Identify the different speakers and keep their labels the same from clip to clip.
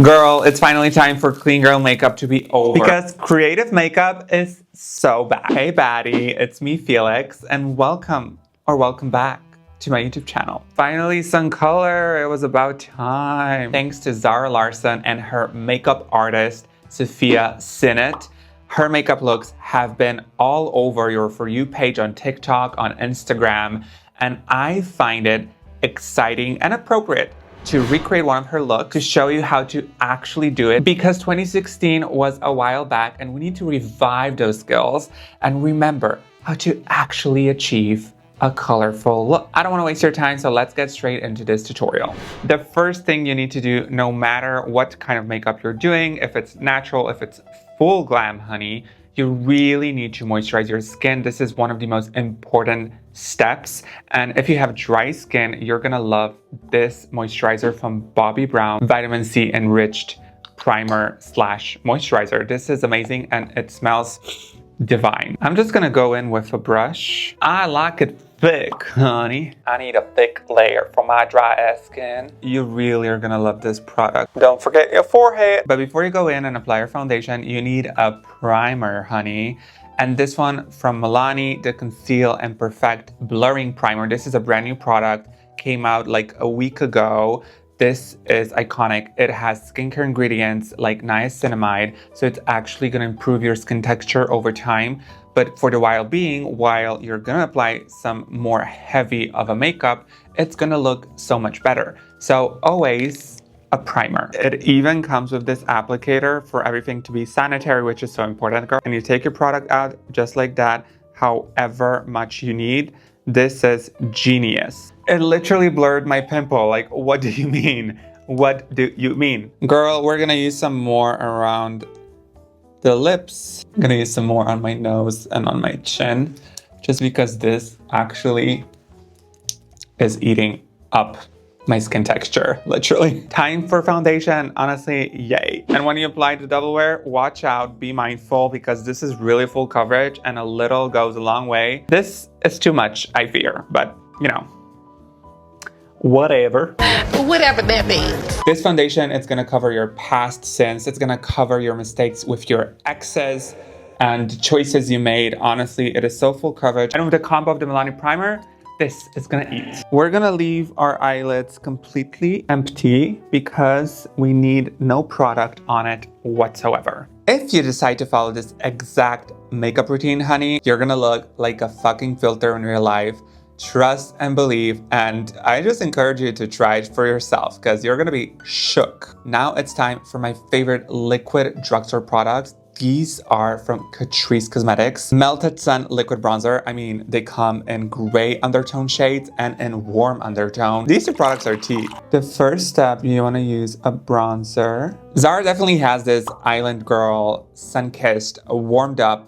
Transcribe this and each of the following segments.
Speaker 1: Girl, it's finally time for clean girl makeup to be over. Because creative makeup is so bad. Hey baddie, it's me Felix, and welcome back to my YouTube channel. Finally some color, it was about time. Thanks to Zara Larsson and her makeup artist, Sophia Sinot. Her makeup looks have been all over your For You page on TikTok, on Instagram, and I find it exciting and appropriate to recreate one of her looks to show you how to actually do it, because 2016 was a while back and we need to revive those skills and remember how to actually achieve a colorful look. I don't want to waste your time, so let's get straight into this tutorial. The first thing you need to do, no matter what kind of makeup you're doing, if it's natural, if it's full glam, honey, you really need to moisturize your skin. This is one of the most important steps. And if you have dry skin, you're gonna love this moisturizer from Bobbi Brown, Vitamin C Enriched Primer slash Moisturizer. This is amazing and it smells divine. I'm just gonna go in with a brush. I like it thick, honey. I need a thick layer for my dry ass skin. You really are gonna love this product. Don't forget your forehead. But before you go in and apply your foundation, you need a primer, honey. And this one from Milani, the Conceal and Perfect Blurring Primer. This is a brand new product, came out like a week ago. This is iconic. It has skincare ingredients like niacinamide, so it's actually gonna improve your skin texture over time. But for the while being, while you're gonna apply some more heavy of a makeup, it's gonna look so much better. So always a primer. It even comes with this applicator for everything to be sanitary, which is so important, girl. And you take your product out just like that, however much you need. This is genius. It literally blurred my pimple. Like, what do you mean? What do you mean? Girl, we're gonna use some more around the lips. I'm gonna use some more on my nose and on my chin, just because this actually is eating up my skin texture, literally. Time for foundation, honestly, yay. And when you apply the double wear, watch out, be mindful, because this is really full coverage and a little goes a long way. This is too much, I fear, but you know, whatever.
Speaker 2: Whatever that means.
Speaker 1: This foundation, it's gonna cover your past sins. It's gonna cover your mistakes with your exes and choices you made. Honestly, it is so full coverage. And with the combo of the Milani primer, this is gonna eat. We're gonna leave our eyelids completely empty because we need no product on it whatsoever. If you decide to follow this exact makeup routine, honey, you're gonna look like a fucking filter in real life. Trust and believe, and I just encourage you to try it for yourself because you're gonna be shook. Now it's time for my favorite liquid drugstore products. These are from Catrice Cosmetics. Melted Sun Liquid Bronzer. I mean, they come in gray undertone shades and in warm undertone. These two products are tea. The first step, you wanna use a bronzer. Zara definitely has this Island Girl, sun-kissed, warmed up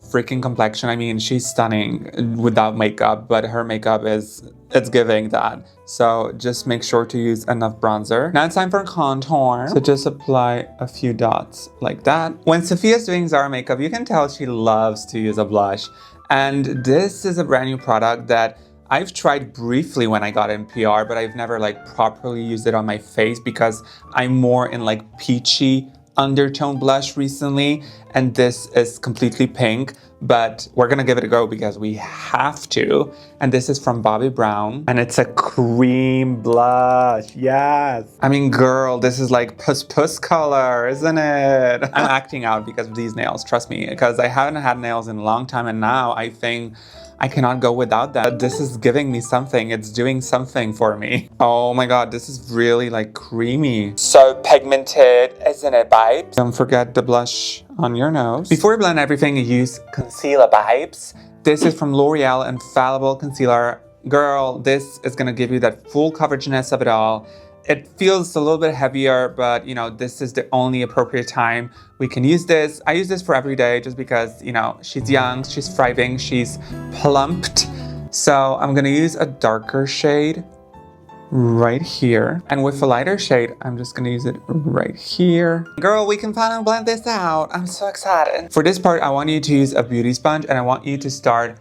Speaker 1: freaking complexion. I mean, she's stunning without makeup, but her makeup it's giving that. So just make sure to use enough bronzer. Now it's time for contour. So just apply a few dots like that. When Sophia's doing Zara makeup, you can tell she loves to use a blush. And this is a brand new product that I've tried briefly when I got in PR, but I've never like properly used it on my face because I'm more in like peachy undertone blush recently, and this is completely pink, but we're gonna give it a go because we have to. And this is from Bobbi Brown, and it's a cream blush. Yes, I mean, girl, this is like puss color, isn't it? I'm acting out because of these nails, trust me, because I haven't had nails in a long time, and now I think I cannot go without that. This is giving me something. It's doing something for me. Oh my God, this is really like creamy. So pigmented, isn't it, babes? Don't forget the blush on your nose. Before you blend everything, use concealer, babes. This is from L'Oreal Infallible Concealer. Girl, this is gonna give you that full coverageness of it all. It feels a little bit heavier, but you know, this is the only appropriate time we can use this. I use this for every day just because, you know, she's young, she's thriving, she's plumped. So I'm gonna use a darker shade right here. And with a lighter shade, I'm just gonna use it right here. Girl, we can finally blend this out. I'm so excited. For this part, I want you to use a beauty sponge, and I want you to start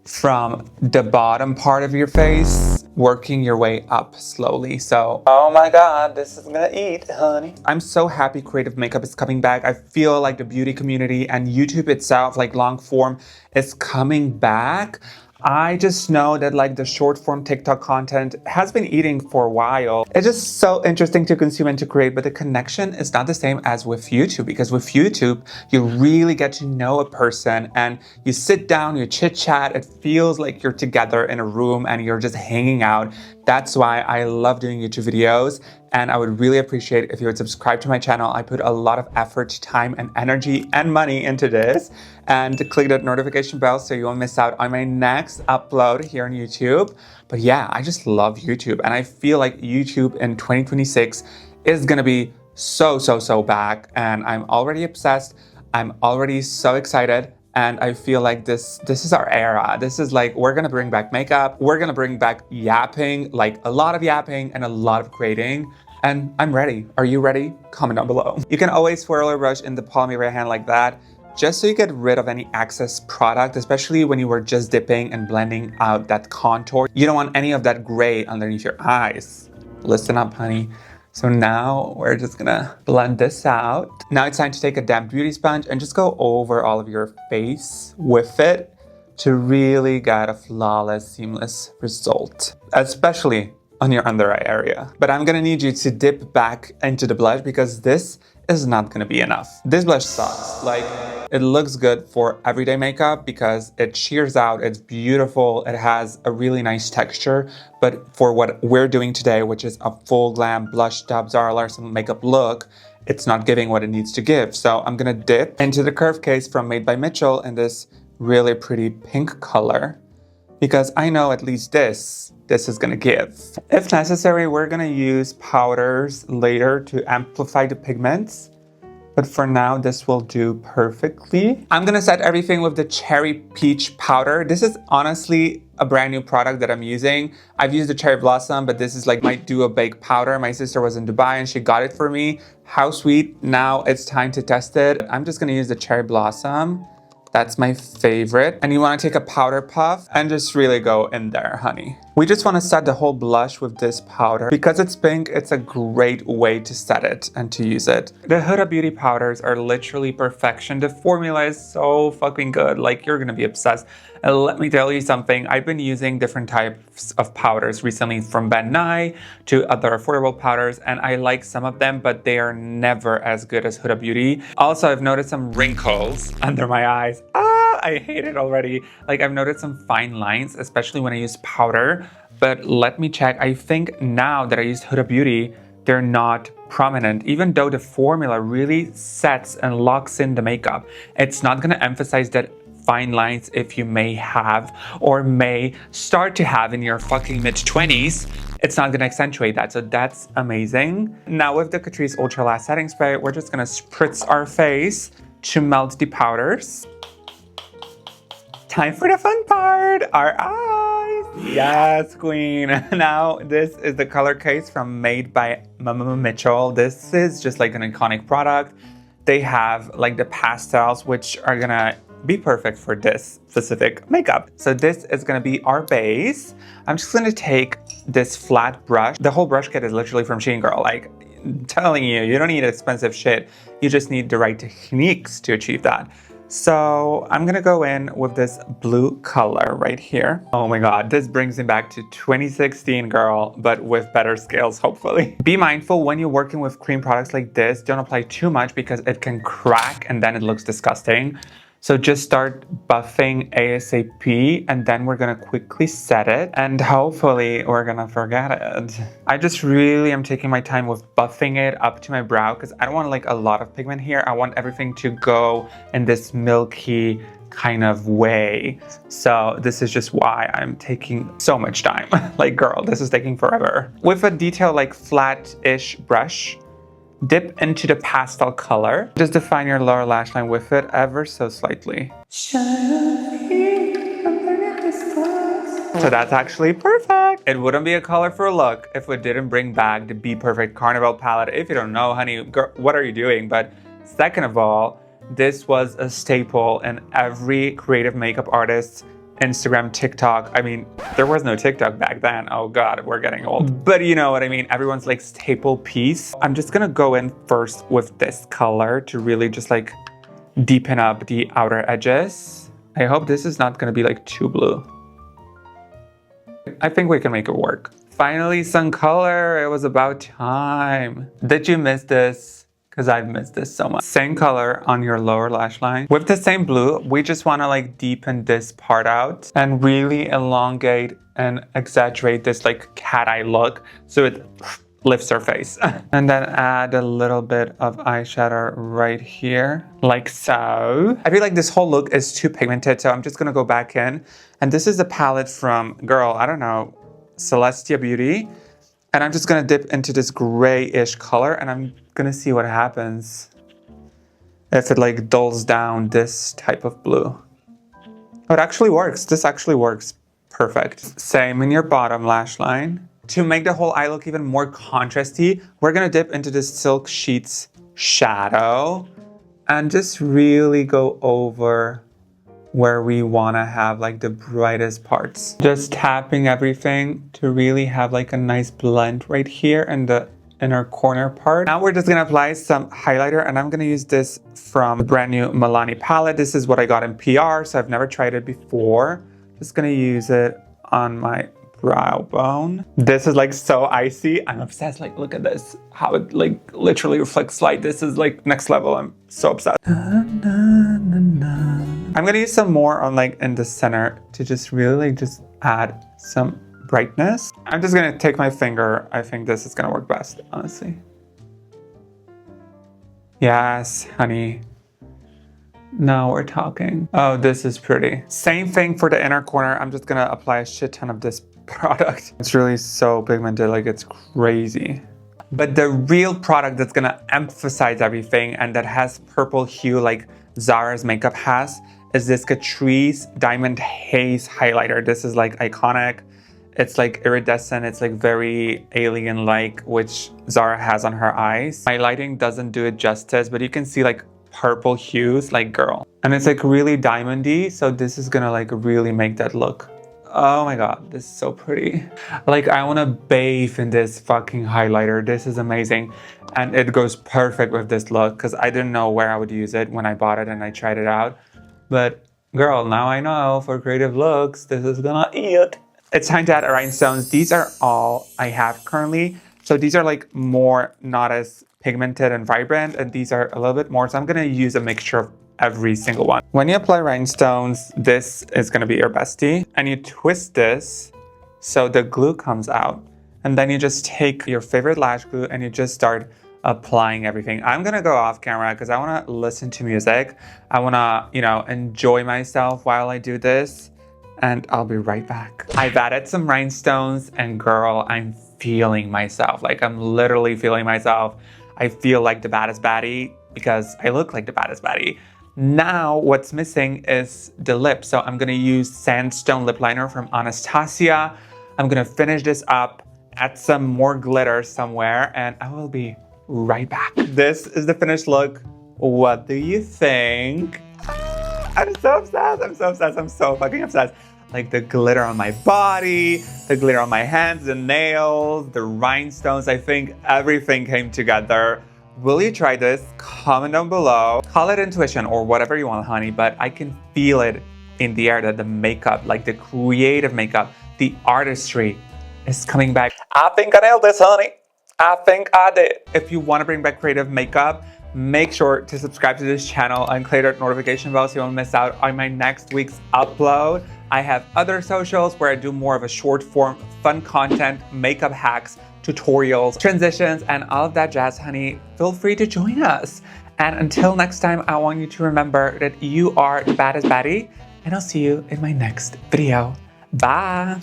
Speaker 1: from the bottom part of your face working your way up slowly. So, oh my God, this is gonna eat, honey. I'm so happy creative makeup is coming back. I feel like the beauty community and YouTube itself, like long form, is coming back. I just know that like the short form TikTok content has been eating for a while. It's just so interesting to consume and to create, but the connection is not the same as with YouTube, because with YouTube, you really get to know a person and you sit down, you chit chat. It feels like you're together in a room and you're just hanging out. That's why I love doing YouTube videos. And I would really appreciate if you would subscribe to my channel. I put a lot of effort, time, and energy and money into this. And click that notification bell so you won't miss out on my next upload here on YouTube. But yeah, I just love YouTube. And I feel like YouTube in 2026 is gonna be so back. And I'm already obsessed. I'm already so excited. And I feel like this is our era. This is like, we're gonna bring back makeup. We're gonna bring back yapping, like a lot of yapping and a lot of creating. And I'm ready. Are you ready? Comment down below. You can always swirl or brush in the palm of your hand like that, just so you get rid of any excess product, especially when you were just dipping and blending out that contour. You don't want any of that gray underneath your eyes. Listen up, honey. So now we're just gonna blend this out. Now it's time to take a damp beauty sponge and just go over all of your face with it to really get a flawless, seamless result, especially on your under eye area. But I'm gonna need you to dip back into the blush because this is not gonna be enough. This blush sucks. Like, it looks good for everyday makeup because it sheers out, it's beautiful, it has a really nice texture. But for what we're doing today, which is a full glam blush up Zara Larsson Makeup look, it's not giving what it needs to give. So I'm gonna dip into the curve case from Made by Mitchell in this really pretty pink color, because I know at least this is gonna give. If necessary, we're gonna use powders later to amplify the pigments. But for now, this will do perfectly. I'm gonna set everything with the Cherry Peach powder. This is honestly a brand new product that I'm using. I've used the Cherry Blossom, but this is like my duo bake powder. My sister was in Dubai and she got it for me. How sweet. Now it's time to test it. I'm just gonna use the Cherry Blossom. That's my favorite. And you wanna take a powder puff and just really go in there, honey. We just wanna set the whole blush with this powder. Because it's pink, it's a great way to set it and to use it. The Huda Beauty powders are literally perfection. The formula is so fucking good. Like, you're gonna be obsessed. And let me tell you something, I've been using different types of powders recently, from baddie to other affordable powders, and I like some of them, but they are never as good as Huda Beauty. Also, I've noticed some wrinkles under my eyes. I hate it already. Like, I've noticed some fine lines, especially when I use powder, but let me check. I think now that I used Huda Beauty, they're not prominent, even though the formula really sets and locks in the makeup. It's not gonna emphasize that fine lines if you may have or may start to have in your fucking mid-20s. It's not gonna accentuate that, so that's amazing. Now with the Catrice Ultra Last Setting Spray, we're just gonna spritz our face to melt the powders. Time for the fun part, our eyes. Yes, queen. Now, this is the color case from Made by Mitchell. This is just like an iconic product. They have like the pastels, which are gonna be perfect for this specific makeup. So this is gonna be our base. I'm just gonna take this flat brush. The whole brush kit is literally from Shein, girl. Like, I'm telling you, you don't need expensive shit. You just need the right techniques to achieve that. So I'm gonna go in with this blue color right here. Oh my God, this brings me back to 2016, girl, but with better scales, hopefully. Be mindful when you're working with cream products like this, don't apply too much because it can crack and then it looks disgusting. So just start buffing ASAP, and then we're gonna quickly set it, and hopefully we're gonna forget it. I just really am taking my time with buffing it up to my brow because I don't want like a lot of pigment here. I want everything to go in this milky kind of way. So this is just why I'm taking so much time. Like, girl, this is taking forever. With a detail like flat-ish brush, dip into the pastel color. Just define your lower lash line with it ever so slightly. So that's actually perfect. It wouldn't be a colorful look if we didn't bring back the Be Perfect Carnival palette. If you don't know, honey, girl, what are you doing? But second of all, this was a staple in every creative makeup artist's Instagram, TikTok. I mean, there was no TikTok back then. Oh God, we're getting old. But you know what I mean? Everyone's like staple piece. I'm just gonna go in first with this color to really just like deepen up the outer edges. I hope this is not gonna be like too blue. I think we can make it work. Finally, some color. It was about time. Did you miss this? Because I've missed this so much. Same color on your lower lash line. With the same blue, we just want to like deepen this part out and really elongate and exaggerate this like cat eye look so it lifts our face. And then add a little bit of eyeshadow right here, like so. I feel like this whole look is too pigmented, so I'm just gonna go back in. And this is a palette from, girl, I don't know, Celestia Beauty. And I'm just gonna dip into this grayish color and I'm gonna see what happens if it like dulls down this type of blue. Oh, it actually works. This actually works perfect. Same in your bottom lash line. To make the whole eye look even more contrasty, we're gonna dip into this Silk Sheets shadow and just really go over where we want to have like the brightest parts. Just tapping everything to really have like a nice blend right here in the inner corner part. Now we're just gonna apply some highlighter and I'm gonna use this from the brand new Milani palette. This is what I got in PR, so I've never tried it before. Just gonna use it on my brow bone. This is like so icy. I'm obsessed. Like, look at this. How it like literally reflects light. This is like next level. I'm so obsessed. I'm gonna use some more on like in the center to just really like just add some brightness. I'm just gonna take my finger. I think this is gonna work best, honestly. Yes, honey. Now we're talking. Oh, this is pretty. Same thing for the inner corner. I'm just gonna apply a shit ton of this product. It's really so pigmented, like it's crazy. But the real product that's gonna emphasize everything and that has purple hue like Zara's makeup has is this Catrice Diamond Haze highlighter. This is like iconic. It's like iridescent, it's like very alien-like, which Zara has on her eyes. My lighting doesn't do it justice, but you can see like purple hues, like girl. And it's like really diamondy, so this is gonna like really make that look. Oh my God, this is so pretty. Like I wanna bathe in this fucking highlighter. This is amazing. And it goes perfect with this look because I didn't know where I would use it when I bought it and I tried it out. But girl, now I know for creative looks, this is gonna eat. It's time to add rhinestones. These are all I have currently. So these are like more not as pigmented and vibrant, and these are a little bit more. So I'm gonna use a mixture of every single one. When you apply rhinestones, this is gonna be your bestie. And you twist this so the glue comes out. And then you just take your favorite lash glue and you just start applying everything. I'm gonna go off camera because I wanna listen to music. I wanna, you know, enjoy myself while I do this. And I'll be right back. I've added some rhinestones and girl, I'm feeling myself. Like I'm literally feeling myself. I feel like the baddest baddie because I look like the baddest baddie. Now what's missing is the lip. So I'm gonna use Sandstone lip liner from Anastasia. I'm gonna finish this up, add some more glitter somewhere, and I will be right back. This is the finished look. What do you think? I'm so obsessed. I'm so obsessed. I'm so fucking obsessed. Like the glitter on my body, the glitter on my hands, the nails, the rhinestones. I think everything came together. Will you try this? Comment down below. Call it intuition or whatever you want, honey, but I can feel it in the air that the makeup, like the creative makeup, the artistry is coming back. I think I nailed this, honey. I think I did. If you want to bring back creative makeup, make sure to subscribe to this channel and click that notification bell so you won't miss out on my next week's upload. I have other socials where I do more of a short form, fun content, makeup hacks, tutorials, transitions, and all of that jazz, honey. Feel free to join us. And until next time, I want you to remember that you are the baddest baddie, and I'll see you in my next video. Bye.